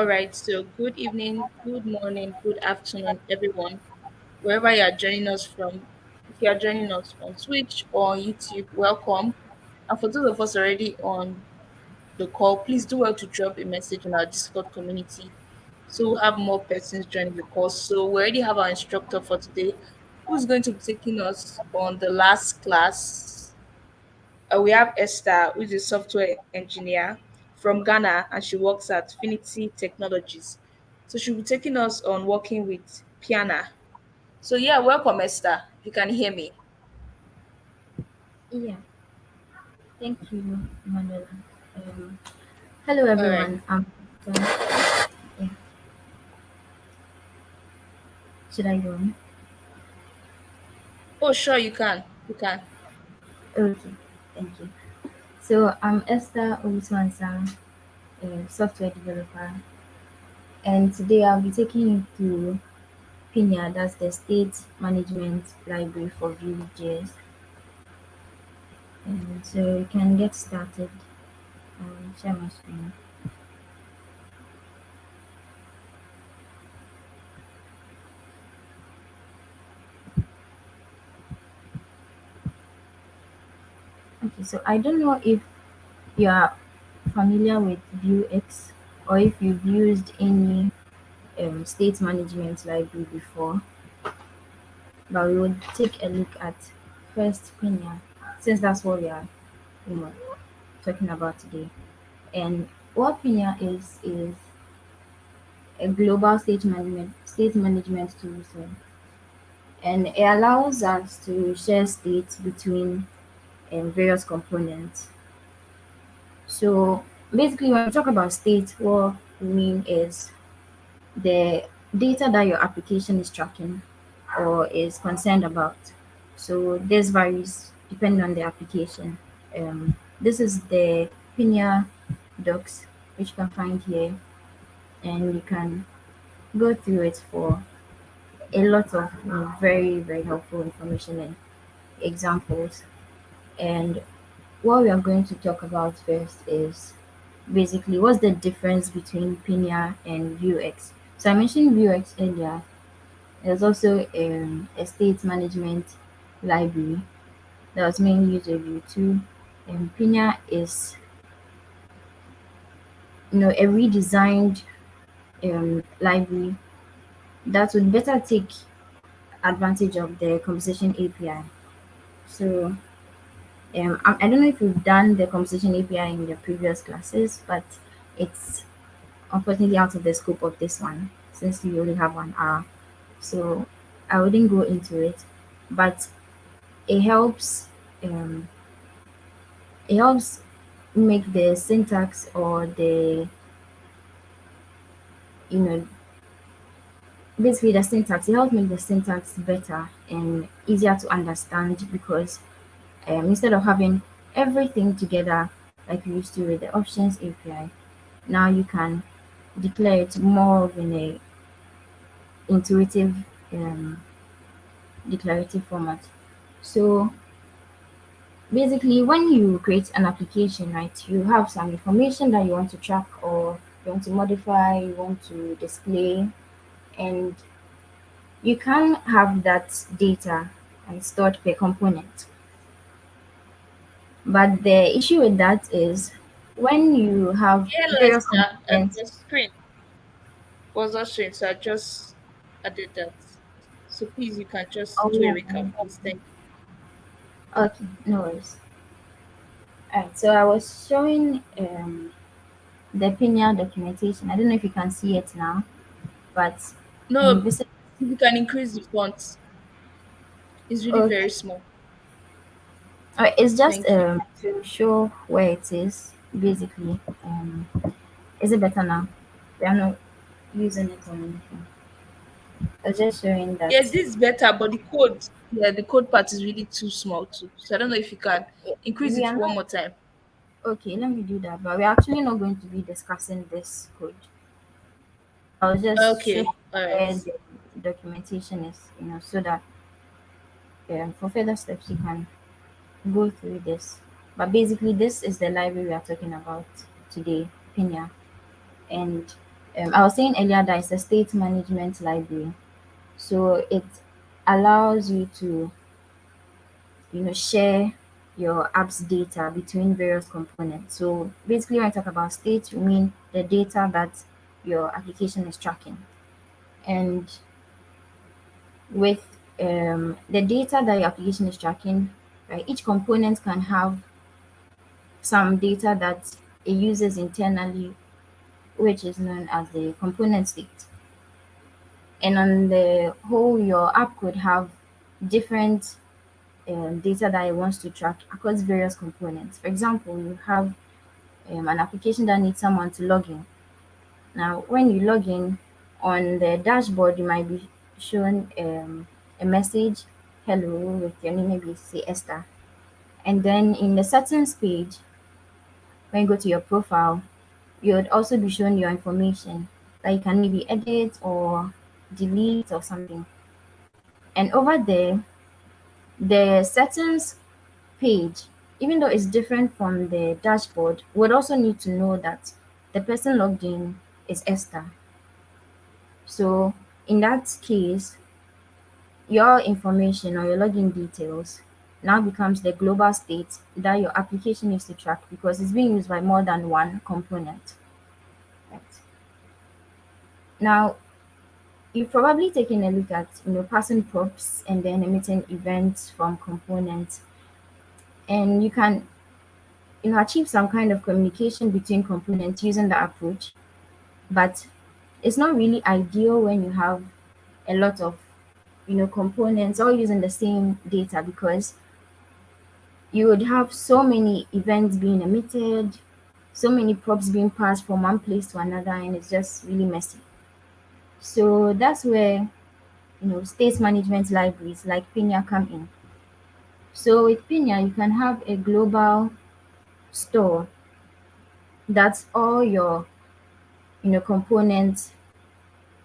All right, so good evening, good morning, good afternoon, everyone. Wherever you are joining us from, if you are joining us on Twitch or on YouTube, welcome. And for those of us already on the call, please do well to drop a message in our Discord community so we'll have more persons joining the call. So we already have our instructor for today who's going to be taking us on the last class. We have Esther, who is a software engineer from Ghana, and she works at Finity Technologies. So she'll be taking us on working with Piana. So yeah, welcome Esther. If you can hear me. Yeah, thank you, Manuela. Um, Hello, All right. everyone. Yeah, should I go on? Oh, sure, you can. You can. Okay, thank you. So, I'm Esther Owusu, a software developer, and today I'll be taking you through Piana, that's the State Management Library for Vue.js. And so, you can get started. I'll share my screen. Okay, so I don't know if you are familiar with Vuex or if you've used any state management library before, but we would take a look at first Pinia, since that's what we are you know talking about today. And what Pinia is a global state management tool, and it allows us to share state between various components. So basically, when we talk about state, what we mean is the data that your application is tracking or is concerned about. So this varies depending on the application. This is the Pinia docs, which you can find here, and you can go through it for a lot of very, very helpful information and examples. And what we are going to talk about first is basically what's the difference between Pinia and Vuex. So I mentioned Vuex earlier. There's also a state management library that was mainly used with Vue 2. And Pinia is a redesigned library that would better take advantage of the conversation API. So I don't know if you've done the conversation API in your previous classes, but it's unfortunately out of the scope of this one since we only have 1 hour. So I wouldn't go into it, but it helps um, it helps make the syntax or the you know basically the syntax. It helps make the syntax better and easier to understand because instead of having everything together like we used to with the options API, now you can declare it more of in a intuitive um, declarative format. So basically, when you create an application, right, you have some information that you want to track or you want to modify, you want to display, and you can have that data stored per component. But the issue with that is when you have Hello various Esther. components. Your screen was not showing, so I just added that. So please you can just do a Oh, recap, please. Thank okay, no worries. Alright, so I was showing the Pinya documentation. I don't know if you can see it now, but you. No, basically, you can increase the font. It's really okay. very small. It's just Thank you. to show where it is. Basically, is it better now? We are not using it on anything. I was just showing that. Yes, this is better, but the code, yeah, the code part is really too small too. So I don't know if you can increase We it are one not more time. okay. Let me do that, but we're actually not going to be discussing this code. I was just showing Okay, all right. where the documentation is, so that for further steps you can go through this. But basically, this is the library we are talking about today, Pinya. And I was saying earlier that it's a state management library, so it allows you to share your app's data between various components. So basically, when I talk about state, we mean the data that your application is tracking, and with the data that your application is tracking, right? Each component can have some data that it uses internally, which is known as the component state. And on the whole, your app could have different data that it wants to track across various components. For example, you have an application that needs someone to log in. Now, when you log in on the dashboard, you might be shown a message, hello, with your name, maybe say Esther. And then in the settings page, when you go to your profile, you would also be shown your information that you can maybe edit or delete or something. And over there, the settings page, even though it's different from the dashboard, would also need to know that the person logged in is Esther. So in that case, your information or your login details now becomes the global state that your application needs to track because it's being used by more than one component. Right. Now, you've probably taken a look at passing props and then emitting events from components, and you can achieve some kind of communication between components using that approach. But it's not really ideal when you have a lot of components all using the same data because you would have so many events being emitted, so many props being passed from one place to another, and it's just really messy. So that's where state management libraries like Piana come in. So with Piana, you can have a global store that's all your components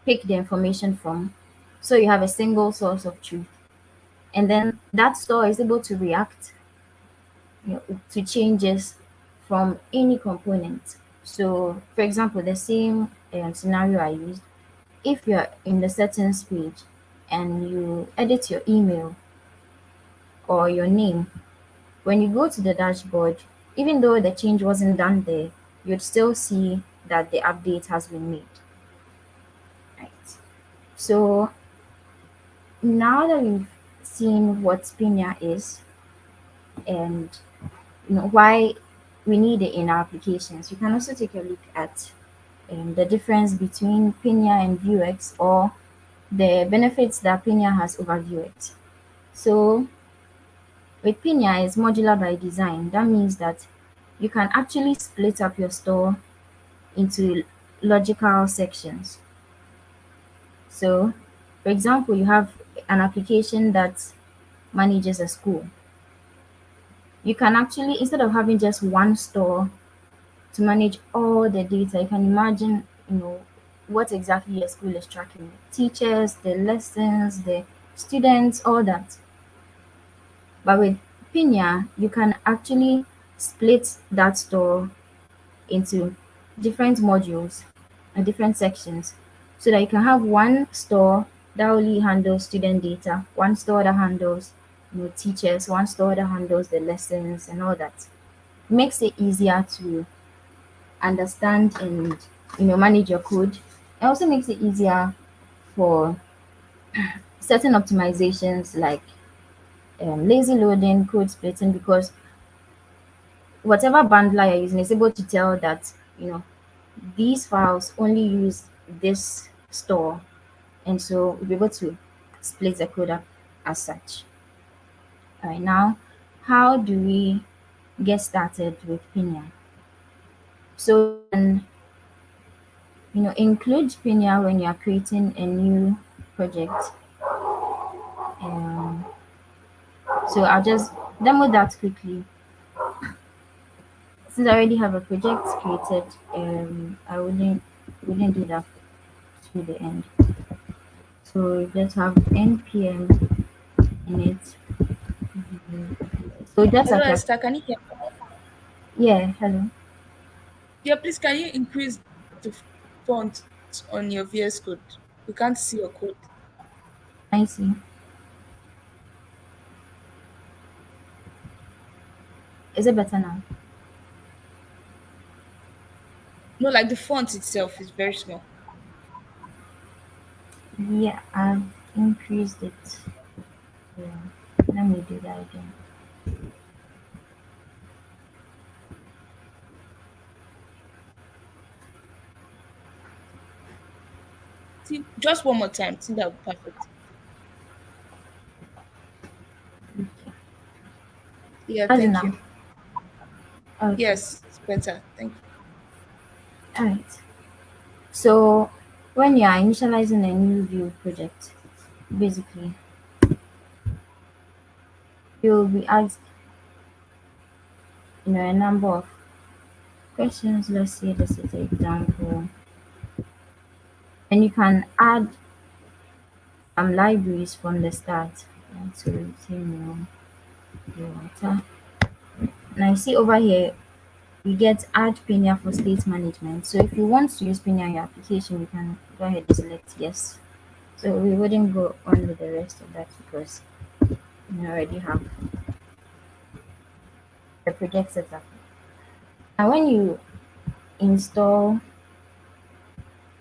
pick the information from. So you have a single source of truth. And then that store is able to react to changes from any component. So, for example, the same scenario I used, if you're in the settings page and you edit your email or your name, when you go to the dashboard, even though the change wasn't done there, you'd still see that the update has been made. Right. So now that we've seen what Spinia is and why we need it in our applications, you can also take a look at the difference between Pinia and Vuex, or the benefits that Pinia has over Vuex. So with Pinia, it's modular by design. That means that you can actually split up your store into logical sections. So, for example, you have an application that manages a school. You can actually, instead of having just one store to manage all the data, you can imagine, what exactly your school is tracking. Teachers, the lessons, the students, all that. But with Pinia, you can actually split that store into different modules and different sections so that you can have one store that only handles student data, one store that handles teachers, one store that handles the lessons and all that. Makes it easier to understand and manage your code. It also makes it easier for certain optimizations like lazy loading, code splitting, because whatever bundler you're using is able to tell that these files only use this store, and so we'll be able to split the code up as such. All right, now how do we get started with Pinia? So you can include Pinia when you are creating a new project. Um, so I'll just demo that quickly. Since I already have a project created, I wouldn't do that to the end. So we just have npm in it. So just Hello, like Esther. Can you hear me? yeah, hello. Yeah, please, can you increase the font? on your VS Code. We can't see your code. I see. Is it better now? No, like the font itself is very small. Yeah, I've increased it. Yeah. Let me do that again. See, just one more time. See, that would be perfect. Okay. Yeah, How's it thank now? you. Okay. Yes, it's better. Thank you. Alright. So when you are initializing a new view project, basically you'll be asked, a number of questions. Let's say this is an example. And you can add libraries from the start. Right? So you say your water. Now you see over here you get add Piana for state management. So if you want to use Piana in your application, you can go ahead and select yes. So we wouldn't go on with the rest of that because we already have the project set up. And when you install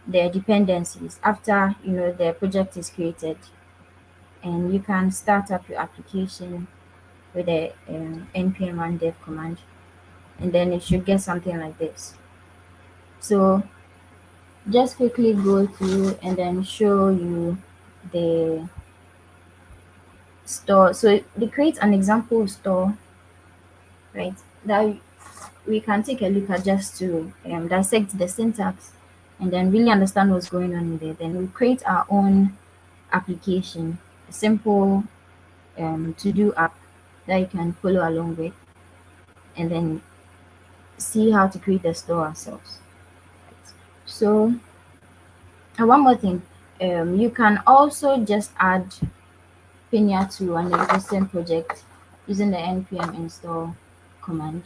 the dependencies after the project is created, and you can start up your application with the npm run dev command, and then it should get something like this. So just quickly go through and then show you the store. So they create an example store, right? That we can take a look at just to dissect the syntax and then really understand what's going on in there. Then we create our own application, a simple to do app that you can follow along with, and then see how to create the store ourselves. So, and one more thing, you can also just add Pinia to an existing project using the npm install command.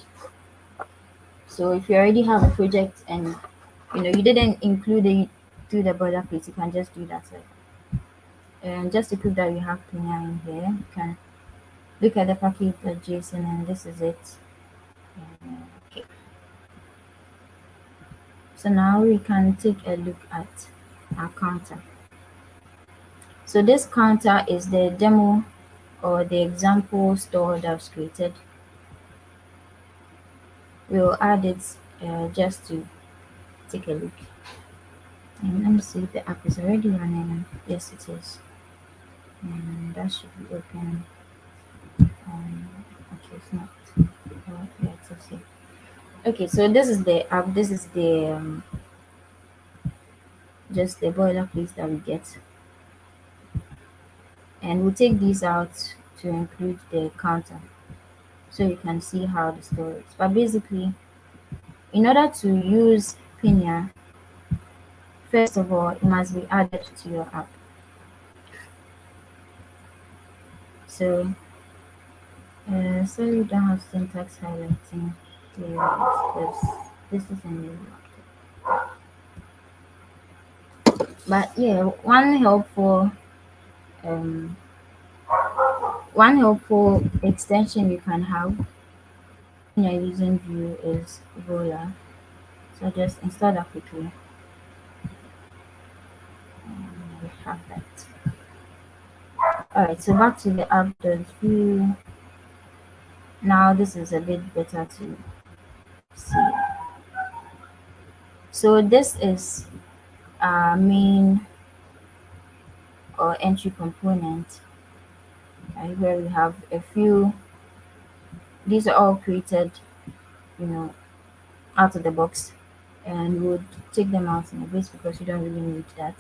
So if you already have a project and you didn't include it to the boilerplate, you can just do that. And just to prove that you have Pinia in here, you can look at the package.json, and this is it. Okay. So now we can take a look at our counter. So this counter is the demo or the example store that was created. We'll add it just to take a look. And let me see if the app is already running. Yes, it is. And that should be open. Okay, it's not. Oh, yeah, it's okay. Okay, so this is the app. This is the just the boilerplate that we get, and we'll take these out to include the counter, so you can see how the store is. But basically, in order to use Pinia, first of all, it must be added to your app. So, sorry, we don't have syntax highlighting here because this is a new laptop. But yeah, um, one helpful extension you can have when you're using Vue is Vola. So just install that quickly. We have that. Alright, so back to the app.view. Now this is a bit better to see. So this is our main or entry component, right, where we have a few. These are all created, you know, out of the box, and we'll take them out in a bit because you don't really need that.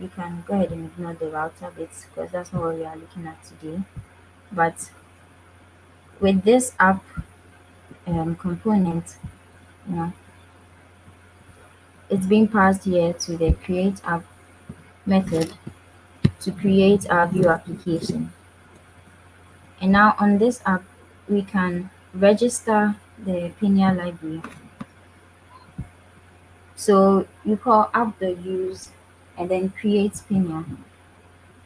You can go ahead and ignore the router bits because that's not what we are looking at today. But with this app component, you know, it's being passed here to the create app method to create our view application. And now on this app, we can register the Pinia library. So you call app the use and then create Pinia.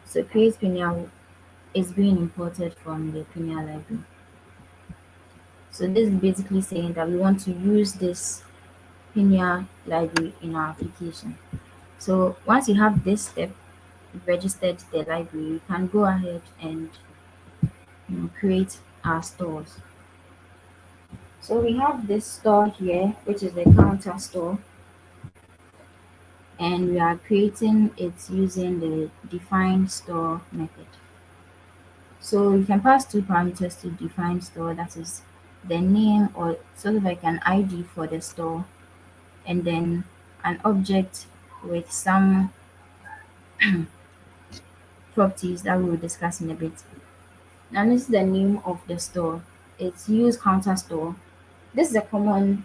So create Pinia is being imported from the Pinia library. So this is basically saying that we want to use this Pinia library in our application. So once you have this step, you've registered the library, you can go ahead and create our stores. So we have this store here, which is the counter store, and we are creating it using the define store method. So you can pass two parameters to define store, that is the name or sort of like an ID for the store, and then an object with some properties that we will discuss in a bit. Now this is the name of the store. It's use counter store. This is a common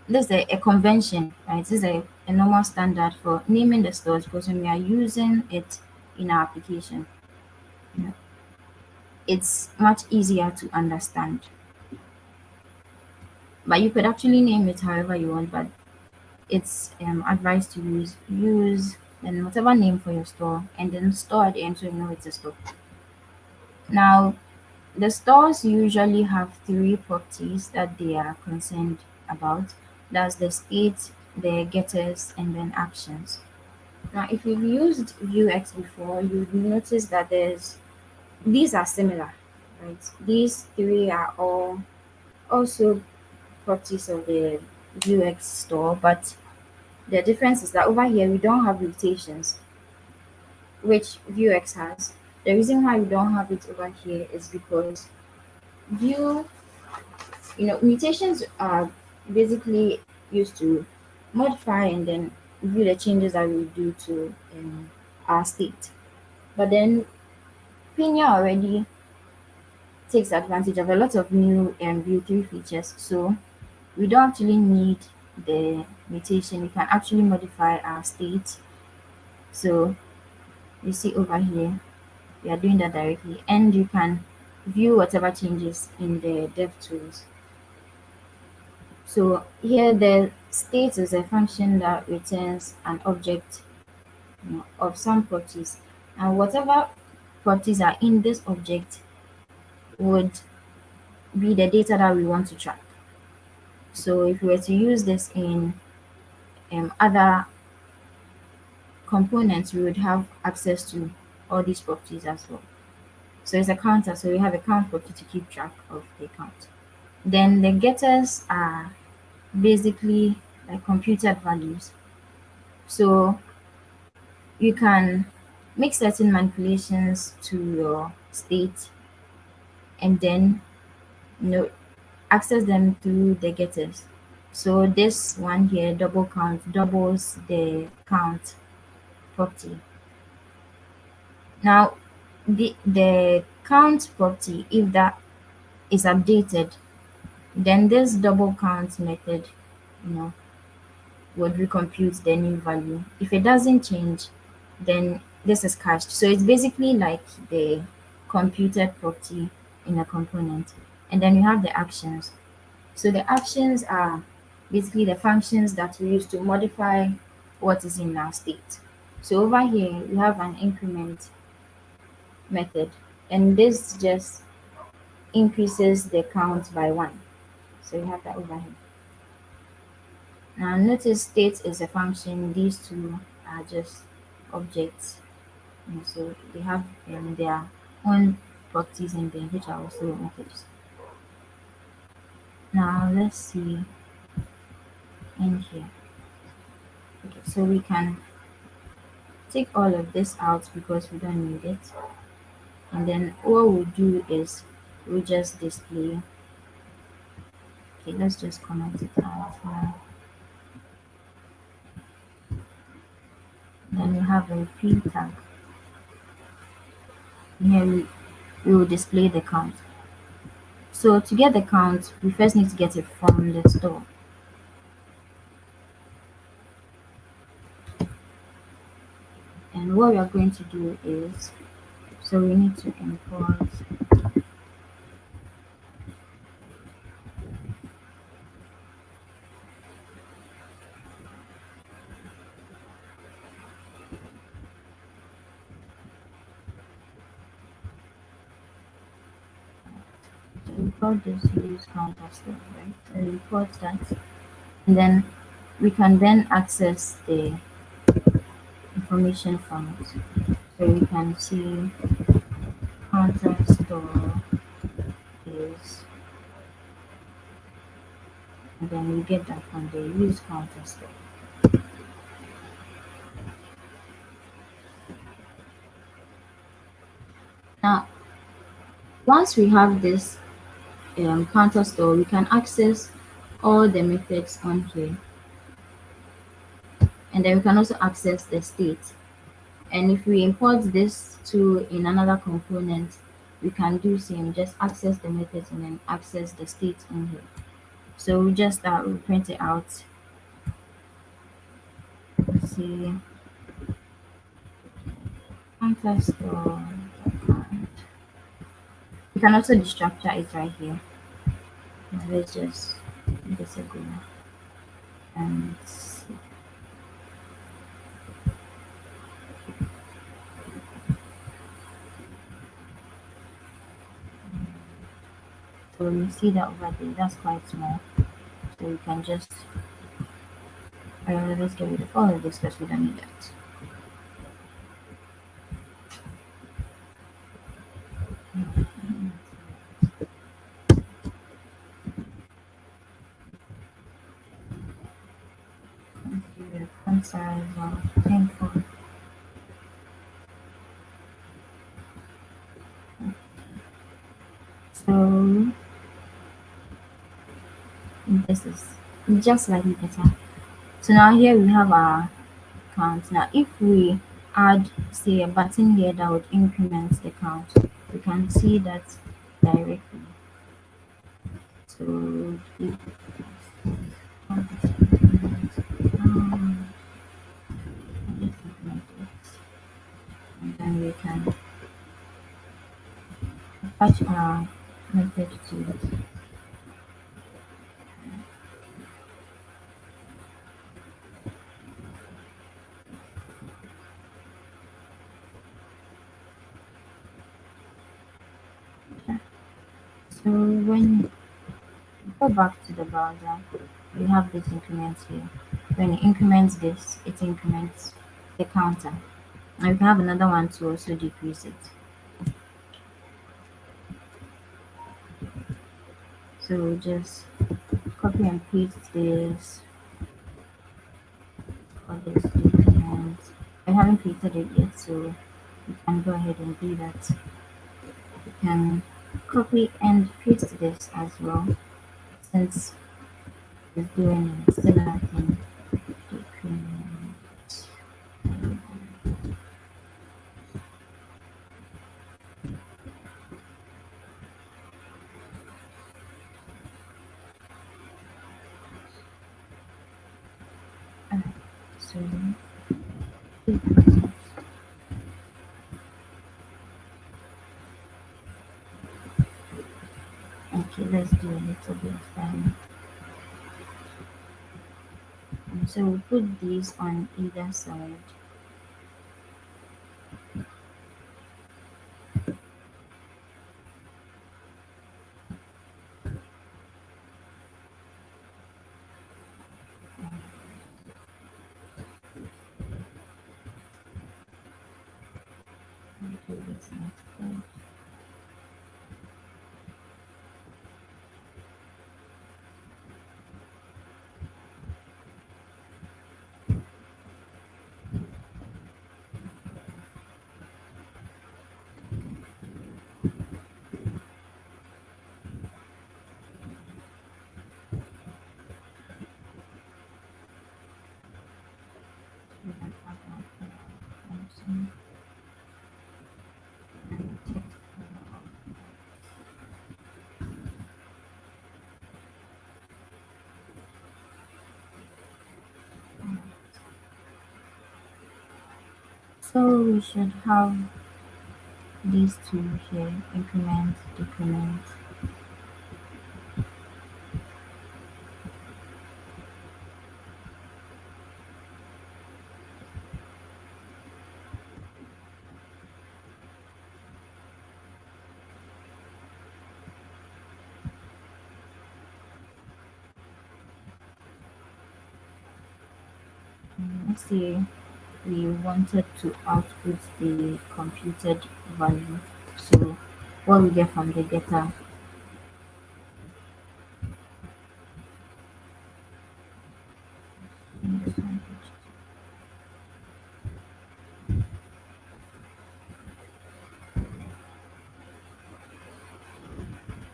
this is a convention, right? This is a normal standard for naming the stores because when we are using it in our application, you know, it's much easier to understand. But you could actually name it however you want, but it's advised to use and whatever name for your store and then store at the end so you know it's a store. Now the stores usually have three properties that they are concerned about. That's the state, the getters, and then actions. Now, if you've used Vuex before, you'd notice that these are similar, right? These three are all also properties of the Vuex store, but the difference is that over here we don't have rotations, which Vuex has. The reason why we don't have it over here is because Vue, mutations are basically used to modify and then view the changes that we do to our state. But then Pinia already takes advantage of a lot of new Vue 3 features, so we don't actually need the mutation. We can actually modify our state. So you see over here, we are doing that directly, and you can view whatever changes in the dev tools. So here the state is a function that returns an object of some properties, and whatever properties are in this object would be the data that we want to track. So if we were to use this in other components, we would have access to all these properties as well. So it's a counter, so we have a count property to keep track of the count. Then the getters are basically like computed values. So you can make certain manipulations to your state and then you know access them through the getters. So this one here, double count, doubles the count property. Now the count property, if that is updated, then this double count method, you know, would recompute the new value. If it doesn't change, then this is cached. So it's basically like the computed property in a component. And then you have the actions. So the actions are basically the functions that we use to modify what is in our state. So over here we have an increment method, and this just increases the count by one. So you have that over here. Now notice state is a function, these two are just objects. And so they have their own properties in them, which are also methods. Now let's see in here. Okay, so we can take all of this out because we don't need it. And then what we'll do is we'll just display. Okay, let's just comment it out now. Then we have a p tag. Here we will display the count. So to get the count, we first need to get it from the store. And what we are going to do is, so we need to import this use counter step, right? So we import that, and then we can then access the information from it. So we can see counter store is, and then we get that from the use counter step. Now, once we have this counter store, we can access all the methods on here, and then we can also access the state. And if we import this to in another component, we can do same, just access the methods and then access the state in here. So we just we print it out. Let's see, counter store. You can also destructure it right here. Now let's just disable and see. So you see that over there, that's quite small. So you can just let's get rid of all of this because we don't need that. Let's get rid of font size of 10 for. So this is just slightly better. So now here we have our count. Now if we add say a button here that would increment the count, we can see that directly. So if um, let's increment it, and then we can attach our method to it. Okay. So when you go back to the browser, we have this increment here. When it increments this, it increments the counter. And we can have another one to also decrease it. So just copy and paste this for this document. I haven't created it yet, so you can go ahead and do that. You can copy and paste this as well, since it's doing a similar thing. Document. Alright, so okay, let's do a little bit of so we put these on either side. Okay, that's not good. We can have that function. So we should have these two here, increment, decrement. Let's say we wanted to output the computed value. So what we get from the data,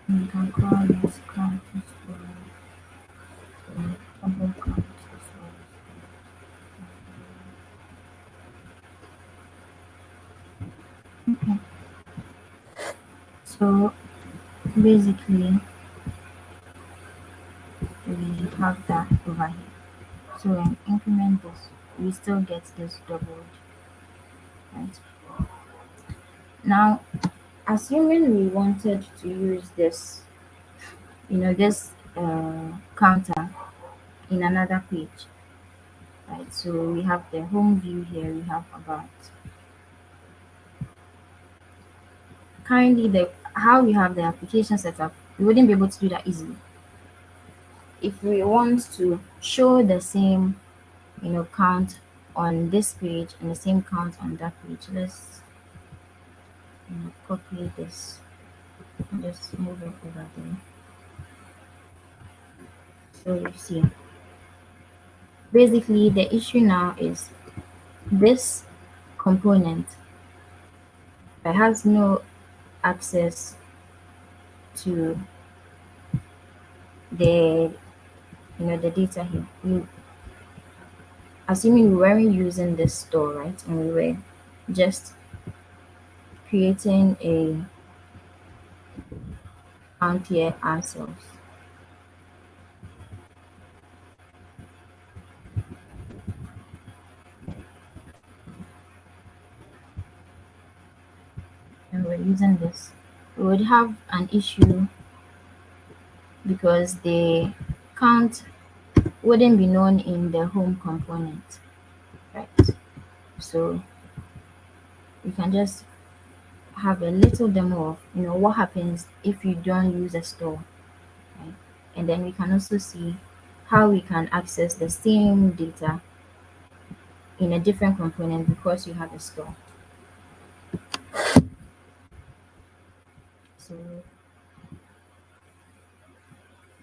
we can call this count as well, double count as well. Okay, so basically we have that over here. So when increment this, we still get this doubled, right? Now, assuming we wanted to use this, this counter in another page, right? So we have the home view here, we have about. Currently, the how we have the application set up, we wouldn't be able to do that easily. If we want to show the same, count on this page and the same count on that page, let's copy this and just move it over there. So you see, basically the issue now is this component that has no access to the the data here. Assuming we weren't using this store, right, and we were just creating a account here ourselves, and we're using this, we would have an issue because the count wouldn't be known in the home component, right? So we can just have a little demo of what happens if you don't use a store, right? And then we can also see how we can access the same data in a different component because you have a store. So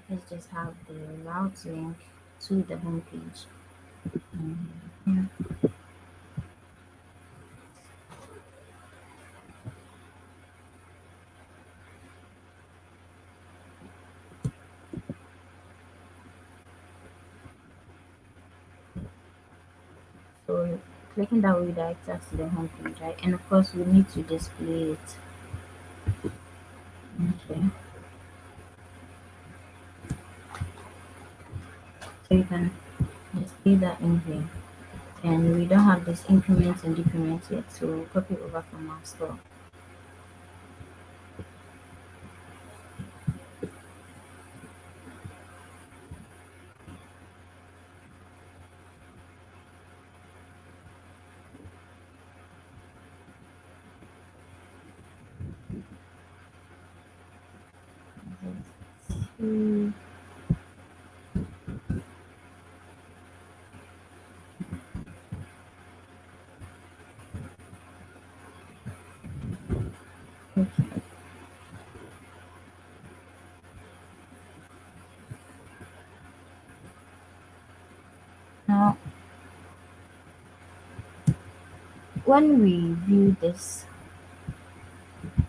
let's just have the route link to the home page. Yeah. So clicking that will redirect us to the home page, right? And of course we need to display it. Okay. So you can display that in here. And we don't have this increments and decrements yet, so we'll copy over from our store. Mm, okay. Now, when we view this,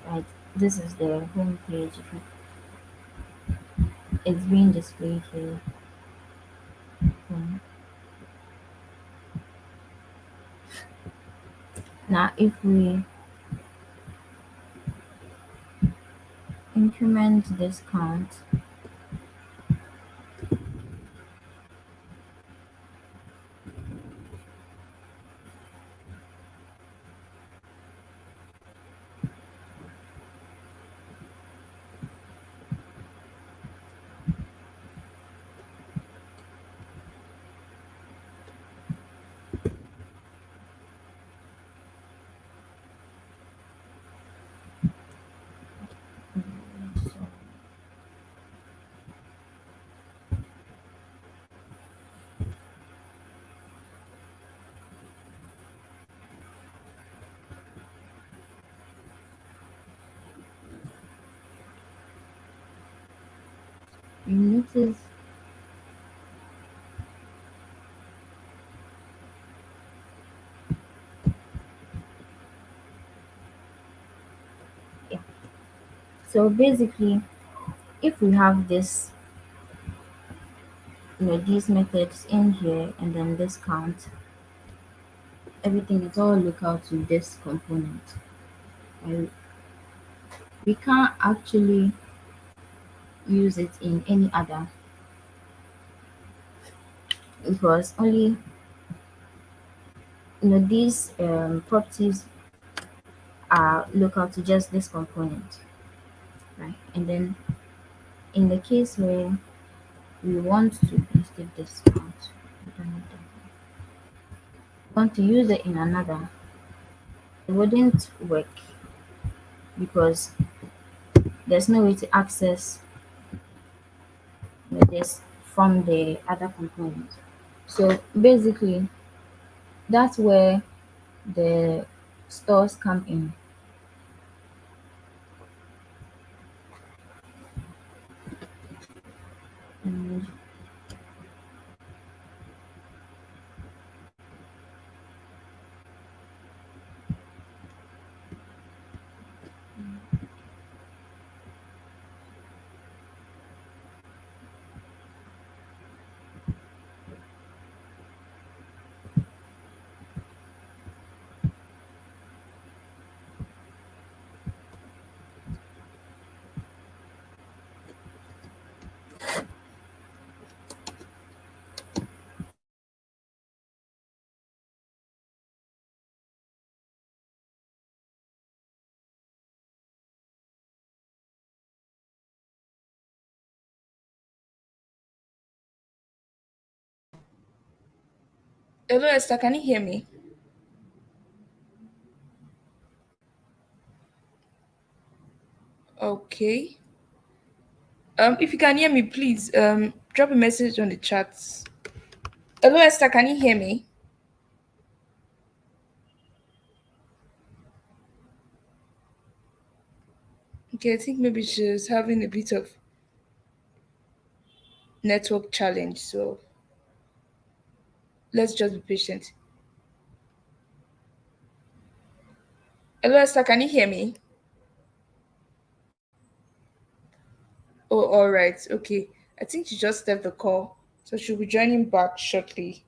right, this is the home page. It's being displayed here. Mm. Now, if we increment this count, you notice, yeah. So basically, if we have this, these methods in here and then this count, everything is all local to this component. And we can't actually use it in any other because only these properties are local to just this component, right? And then in the case where we want to, let's take this out, we don't need that. Want to use it in another, it wouldn't work because there's no way to access this from the other component. So basically, that's where the stores come in. And Hello, Esther. Can you hear me? Okay. If you can hear me, please drop a message on the chat. Hello, Esther. Can you hear me? Okay, I think maybe she's having a bit of network challenge, so let's just be patient. Hello, Esther. Can you hear me? Oh, all right. Okay. I think she just left the call, so she'll be joining back shortly.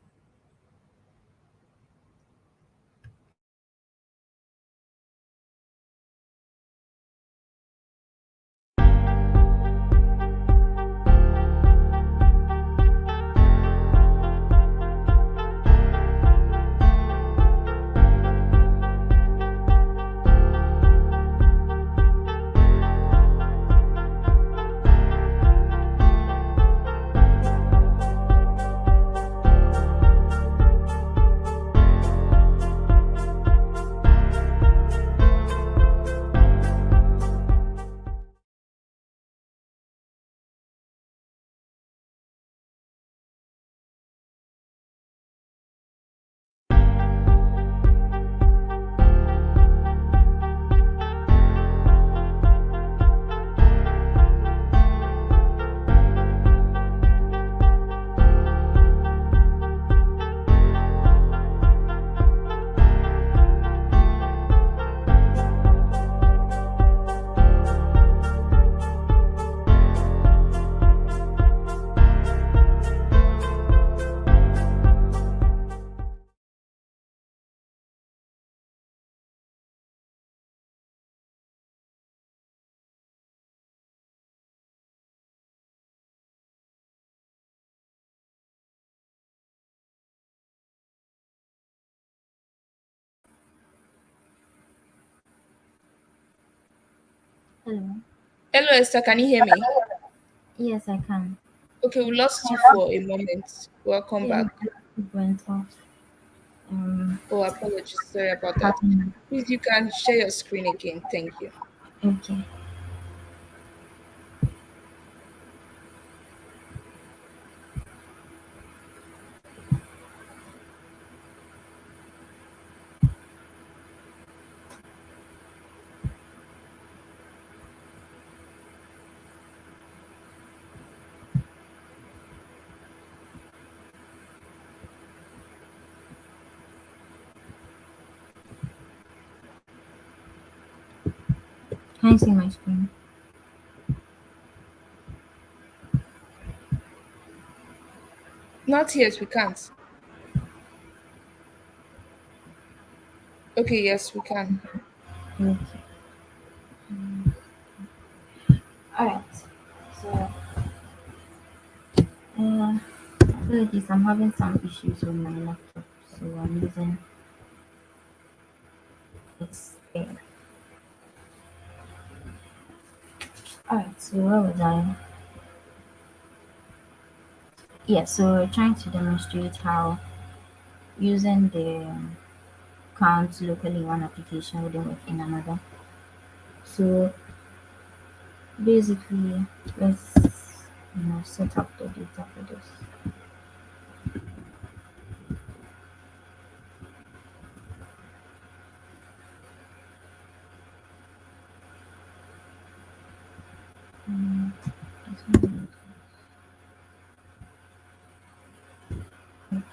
hello. Hello, Esther. Can you hear me? Yes, I can. Okay, we lost you for a moment. Welcome Yeah, back. my laptop went off. Um, Oh, apologies. Sorry about that. Happened. Please, you can share your screen again. Thank you. Okay. Can you see my screen? Not yet, we can't. Okay, yes, we can. Okay. Alright. So, apologies, I'm having some issues with my laptop, so I'm using its spare. Alright, so where was I? Yeah, so we're trying to demonstrate how using the count locally in one application wouldn't work in another. So basically, let's set up the data for this. Mm, this one. Okay.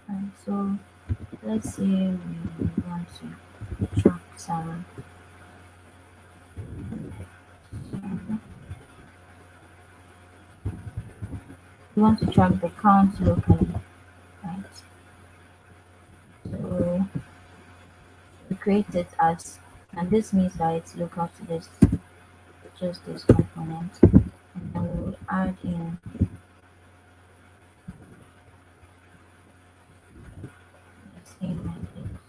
And so let's say we want to track some. We want to track the count locally, right? So we create it as, and this means that it's local to this, just this component, and then we'll add in the same methods,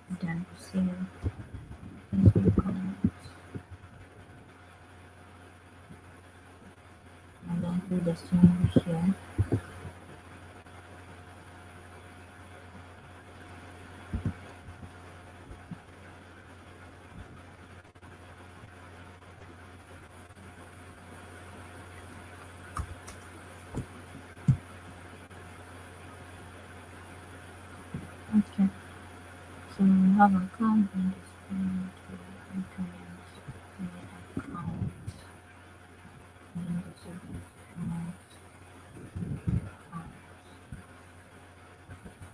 and then save this comment, and then do the same here. Okay, so we have account and display to increment the account and the account.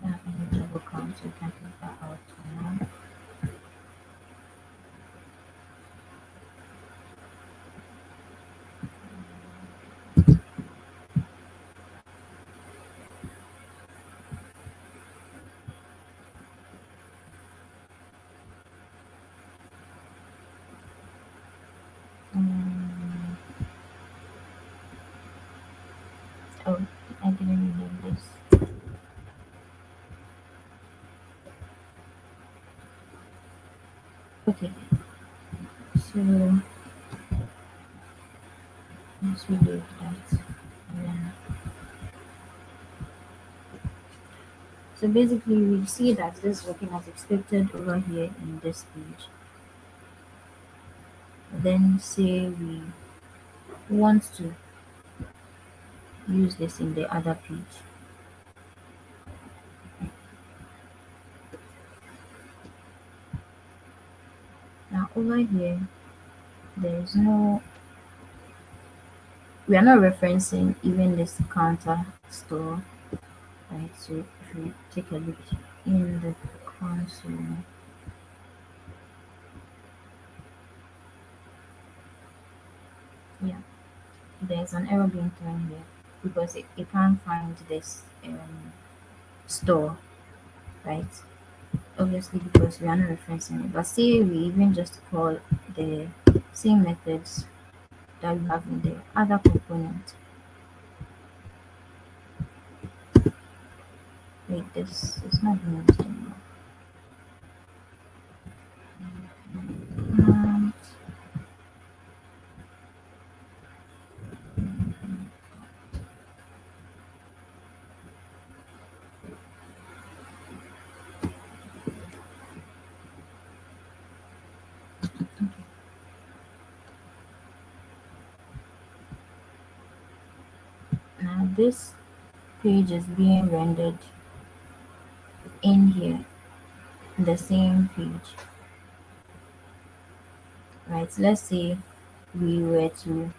Yeah, and the double count, so you can take that out for now. Um, oh, I didn't need this. Okay, so let's reload that. And then, so basically, we see that this is working as expected over here in this page. Then say we want to use this in the other page. Now over here, there is no, we are not referencing even this counter store, right? So if we take a look in the console, yeah, there's an error being thrown here because it can't find this store, right? Obviously because we are not referencing it. But say we even just call the same methods that we have in the other component. Wait, this is not being used anymore. Um, this page is being rendered in here, the same page, right? Let's say we were to,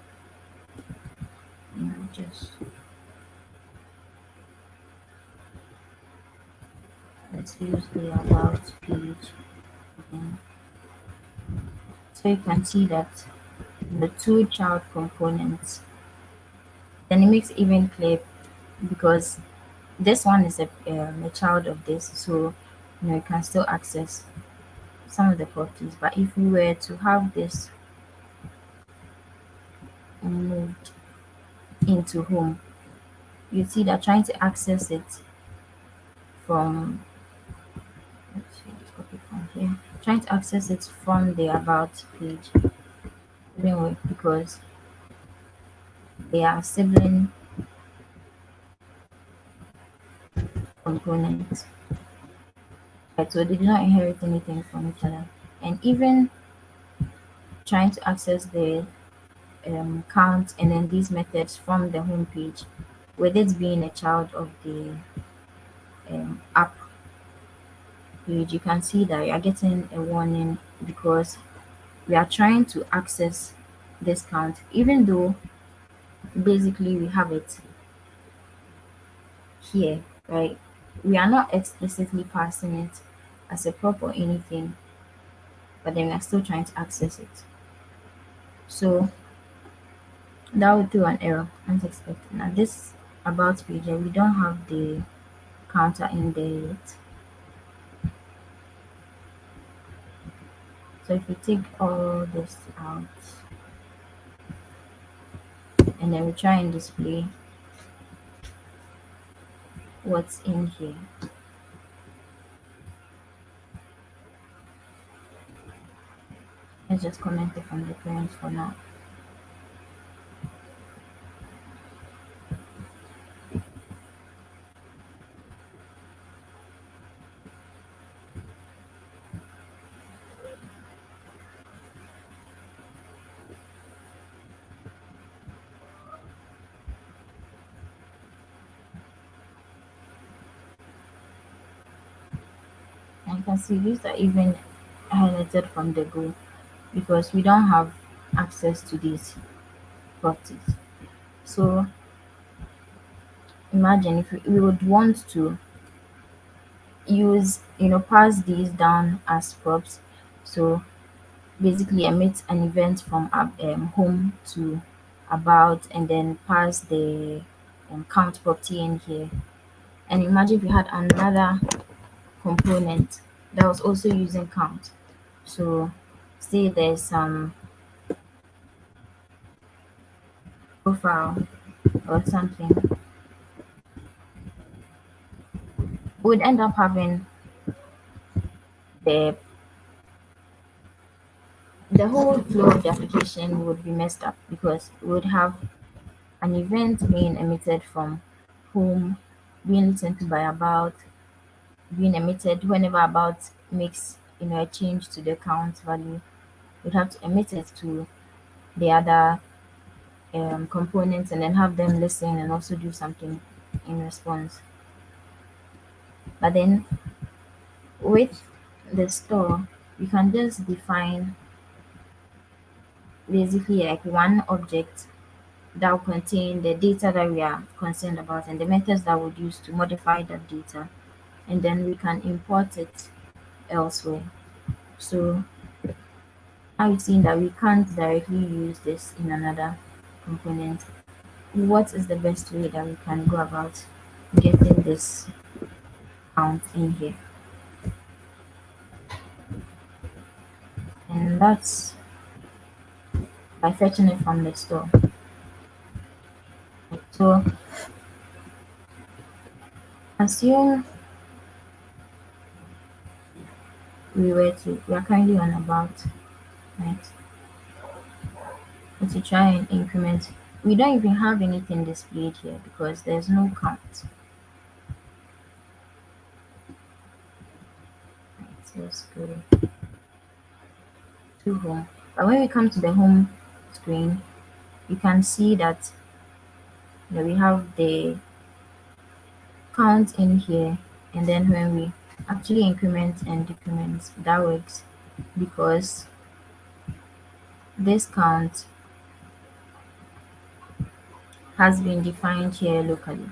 just let's use the about page again. So you can see that the two child components, then it makes even clear because this one is a child of this, so you can still access some of the properties. But if we were to have this moved into home, you see that trying to access it from, let's see, just copy from here, trying to access it from the about page wouldn't work because they are sibling components, right? So they do not inherit anything from each other. And even trying to access the count and then these methods from the home page, with it being a child of the app page, you can see that you are getting a warning because we are trying to access this count, even though basically we have it here, right? We are not explicitly passing it as a prop or anything, but then we are still trying to access it. So that would throw an error unexpected. Now this about page, we don't have the counter in there yet. So if we take all this out and then we try and display what's in here, let's just comment it from the parents for now. And you can see these are even highlighted from the go because we don't have access to these properties. So imagine if we would want to use, pass these down as props. So basically emit an event from home to about and then pass the count property in here. And imagine if you had another component that was also using count. So say there's some profile or something, we would end up having the the whole flow of the application would be messed up because we would have an event being emitted from home, being listened to by about, being emitted whenever about makes a change to the count value. We'd have to emit it to the other components and then have them listen and also do something in response. But then with the store, you can just define basically like one object that will contain the data that we are concerned about and the methods that would use to modify that data, and then we can import it elsewhere. So now you've seen that we can't directly use this in another component. What is the best way that we can go about getting this count in here? And that's by fetching it from the store. So assume we are currently on about, right? But to try and increment, we don't even have anything displayed here because there's no count. Right, so let's go to home. But when we come to the home screen, you can see that Then we have the count in here, and then when we actually increment and decrement, that works because this count has been defined here locally,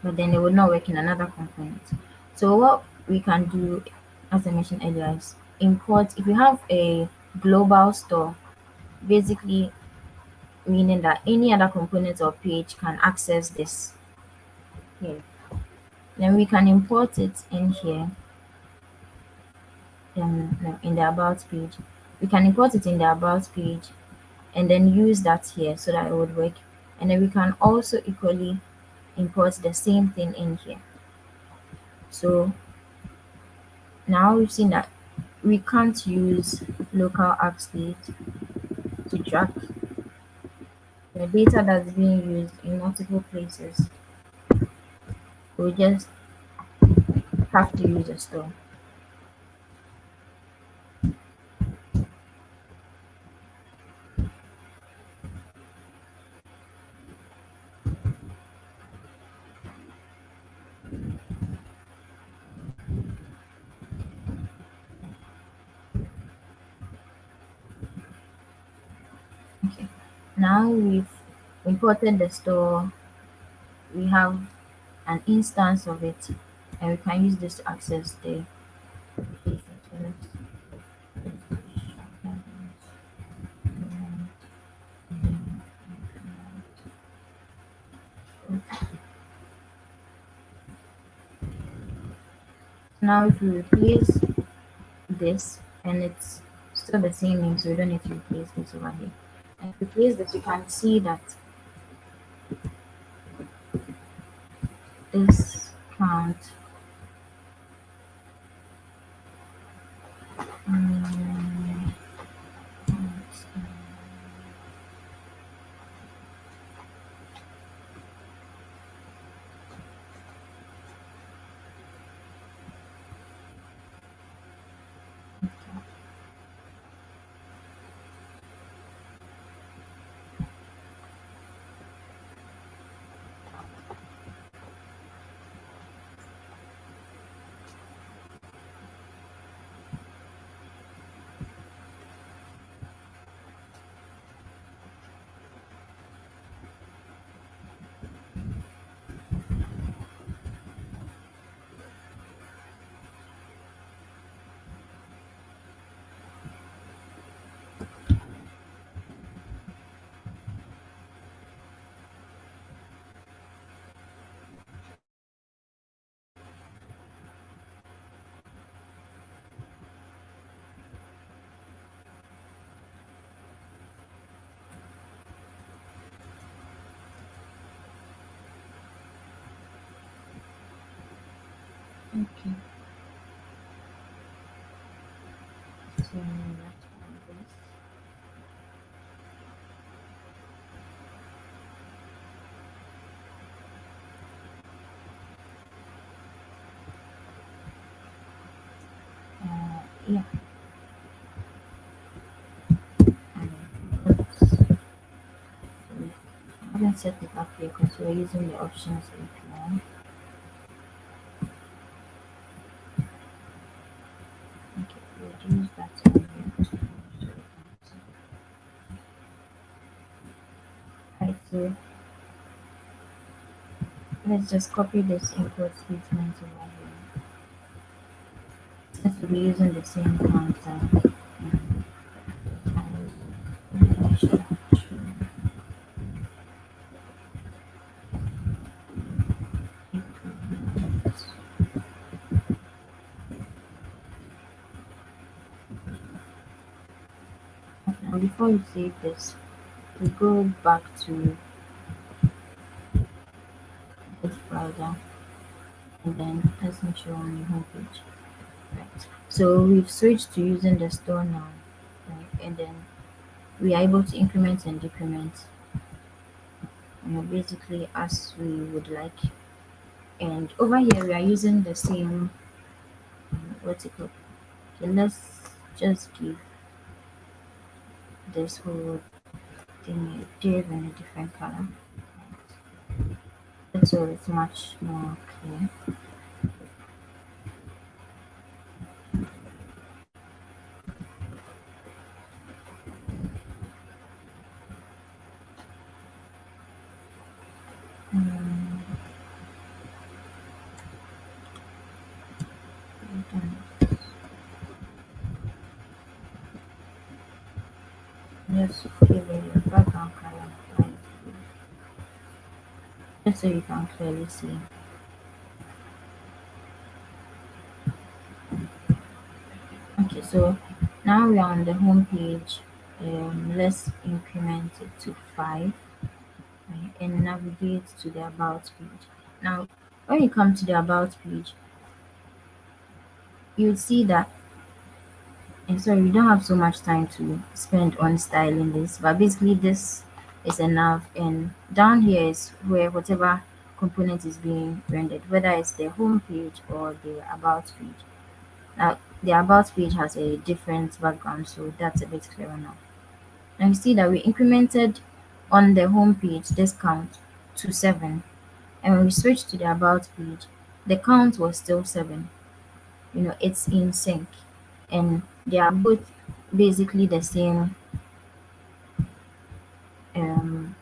but then it would not work in another component. So what we can do, as I mentioned earlier, is import. If you have a global store, basically meaning that any other component or page can access this here. Then we can import it in here, in the about page. We can import it in the about page and then use that here so that it would work. And then we can also equally import the same thing in here. So now we've seen that we can't use local app state to track the data that's being used in multiple places. We just have to use a store. Okay. Now we've imported the store, we have an instance of it, and we can use this to access the data. Now if we replace this, and it's still the same name, so we don't need to replace this over here. And if we replace this, you can see that this count, um, okay, so that's all this. Yeah, and oops, I haven't set it up here because we're using the options API. Okay, we'll use that one here. Right, so let's just copy this import statement over here. Since we'll be using the same content. And before you save this, we go back to this browser and then let's make sure on your homepage. Right. So we've switched to using the store now, right? And then we are able to increment and decrement, basically as we would like. And over here we are using the same what's it called? Okay, let's just give this whole They may appear in a different color. So it's much more clear. Um, just give it a background color, like, just so you can clearly see. Okay, so now we are on the home page. Let's increment it to 5, right, and navigate to the about page. Now, when you come to the about page, you'll see that, and sorry, we don't have so much time to spend on styling this, but basically this is a nav, and down here is where whatever component is being rendered, whether it's the home page or the about page. Now, the about page has a different background, so that's a bit clearer now. Now you see that we incremented on the home page this count to 7, and when we switch to the about page, the count was still 7. It's in sync, and they are both basically um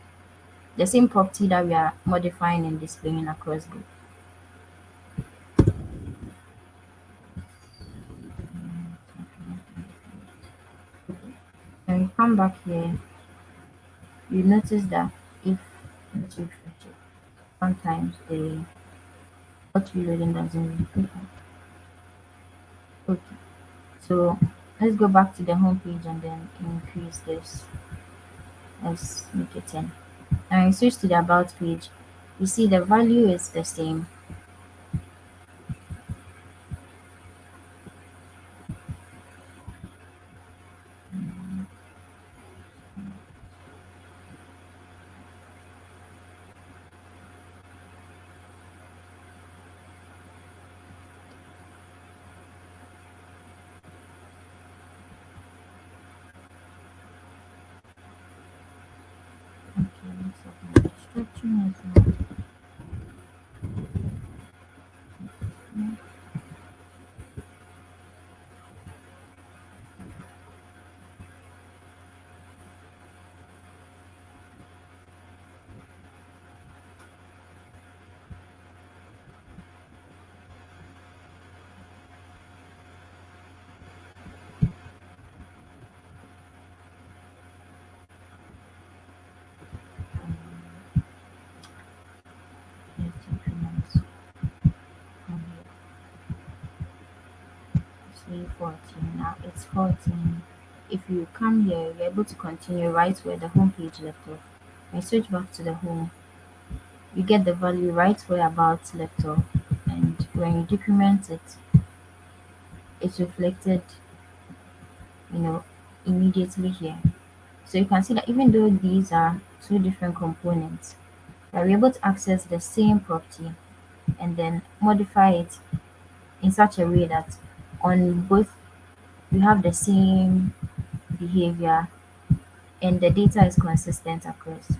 the same property that we are modifying and displaying across both. When we come back here, you notice that if let's refresh it, sometimes the auto reloading doesn't really okay. So let's go back to the home page and then increase this. Let's make it 10. And we switch to the about page. You see the value is the same. Okay, let's open the structure as well. Let's increment from here. Say 14. Now it's 14. If you come here, you're able to continue right where the home page left off. When you switch back to the home, you get the value right where about left off. And when you decrement it, it's reflected, you know, immediately here. So you can see that even though these are two different components, we're able to access the same property and then modify it in such a way that on both we have the same behavior and the data is consistent across.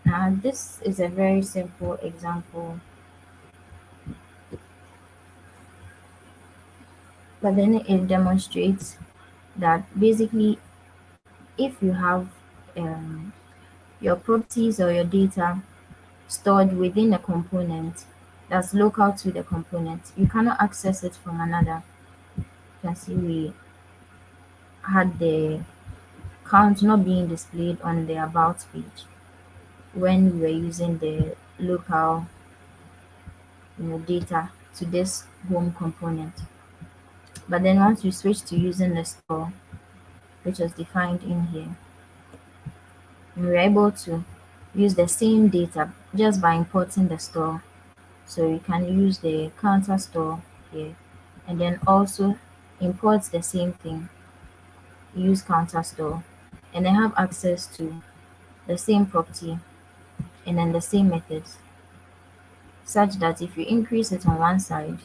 Now, this is a very simple example, but then it demonstrates that basically, if you have um, your properties or your data stored within a component that's local to the component, you cannot access it from another. You can see we had the count not being displayed on the about page when we were using the local data to this home component. But then once we switch to using the store, which was defined in here, we were able to use the same data just by importing the store. So you can use the counter store here and then also import the same thing, use counter store, and then have access to the same property and then the same methods, such that if you increase it on one side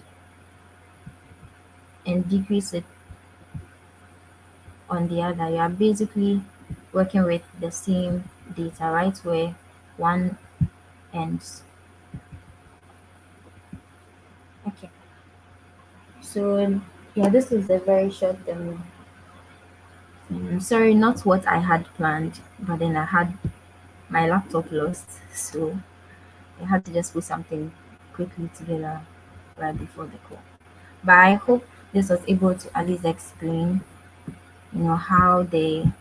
and decrease it on the other, you are basically working with the same data right where one ends. Okay, so yeah, this is a very short demo. Sorry, not what I had planned, but then I had my laptop lost, so I had to just put something quickly together right before the call. But I hope this was able to at least explain, how the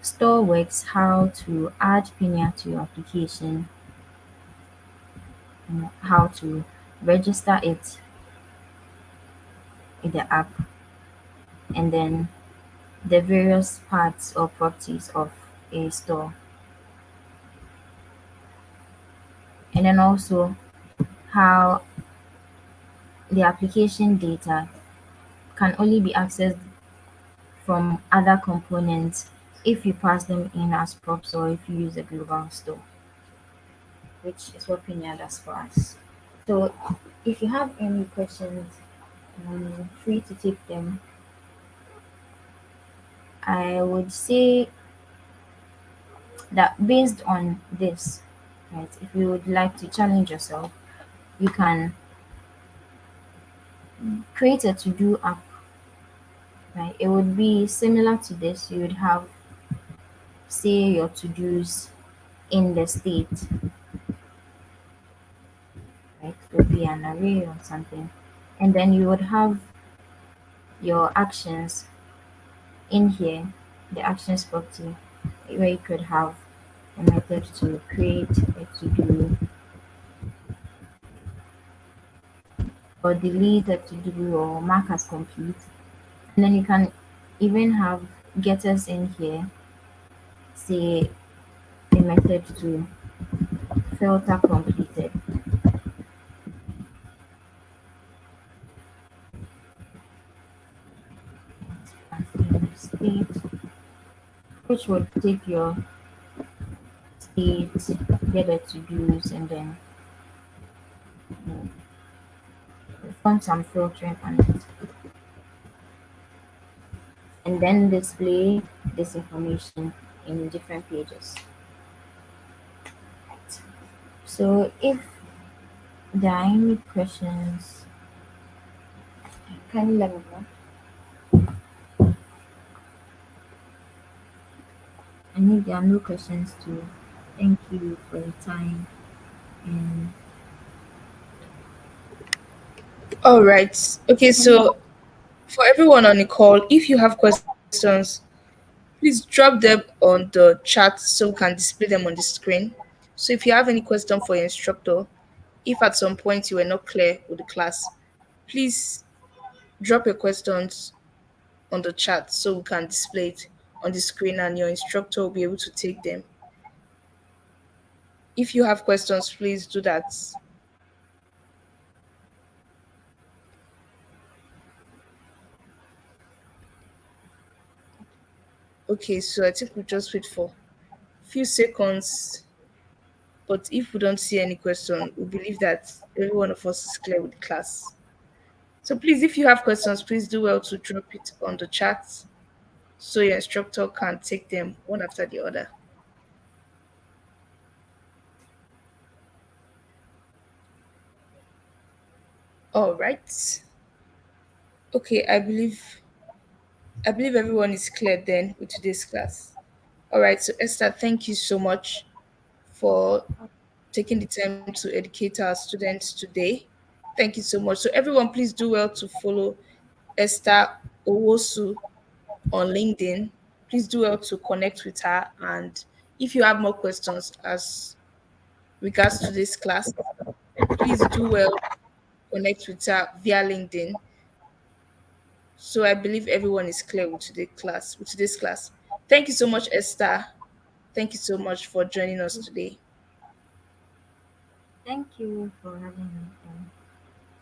store works, how to add Pinia to your application, how to register it in the app, and then the various parts or properties of a store, and then also how the application data can only be accessed from other components if you pass them in as props or if you use a global store, which is what Pinia does for us. So if you have any questions, free to take them. I would say that based on this, right, if you would like to challenge yourself, you can create a to-do app, right? It would be similar to this. You would have, say, your to-dos in the state, right? It would be an array or something. And then you would have your actions in here, the actions property, where you could have a method to create a to-do or delete a to-do or mark as complete. And then you can even have getters in here, say a method to filter completed as in state, which would take your state, get the to-dos, and then perform some filtering on it, and then display this information in different pages. Right. So if there are any questions, can you let me know? And if there are no questions too, thank you for your time and All right. Okay, so for everyone on the call, if you have questions, please drop them on the chat so we can display them on the screen. So if you have any question for your instructor, if at some point you were not clear with the class, please drop your questions on the chat so we can display it on the screen and your instructor will be able to take them. If you have questions, please do that. Okay, so I think we'll just wait for a few seconds. But if we don't see any question, we believe that every one of us is clear with the class. So please, if you have questions, please do well to drop it on the chat so your instructor can take them one after the other. All right. Okay, I believe everyone is clear then with today's class. All right, so Esther, thank you so much for taking the time to educate our students today. Thank you so much. So everyone, please do well to follow Esther Owosu on LinkedIn. Please do well to connect with her. And if you have more questions as regards to this class, please do well connect with her via LinkedIn. So I believe everyone is clear with today's class. Thank you so much, Esther. Thank you so much for joining us today. thank you for having me. And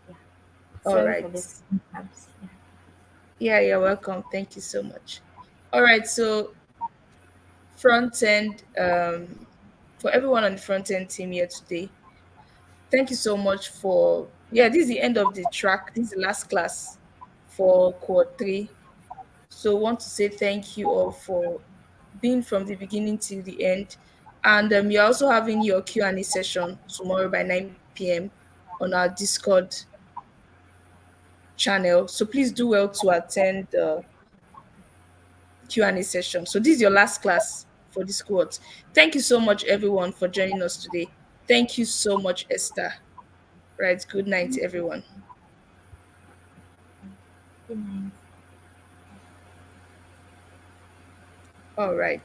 yeah, All sorry for right. this. Perhaps. Yeah. Yeah, you're welcome. Thank you so much. All right. So front end, for everyone on the front end team here today, thank you so much for, yeah, this is the end of the track. This is the last class for quad 3. So want to say thank you all for been from the beginning till the end. And you're also having your Q&A session tomorrow by 9 p.m. on our Discord channel. So please do well to attend the Q&A session. So this is your last class for this cohort. Thank you so much, everyone, for joining us today. Thank you so much, Esther. Right. Good night, everyone. Good night. All right.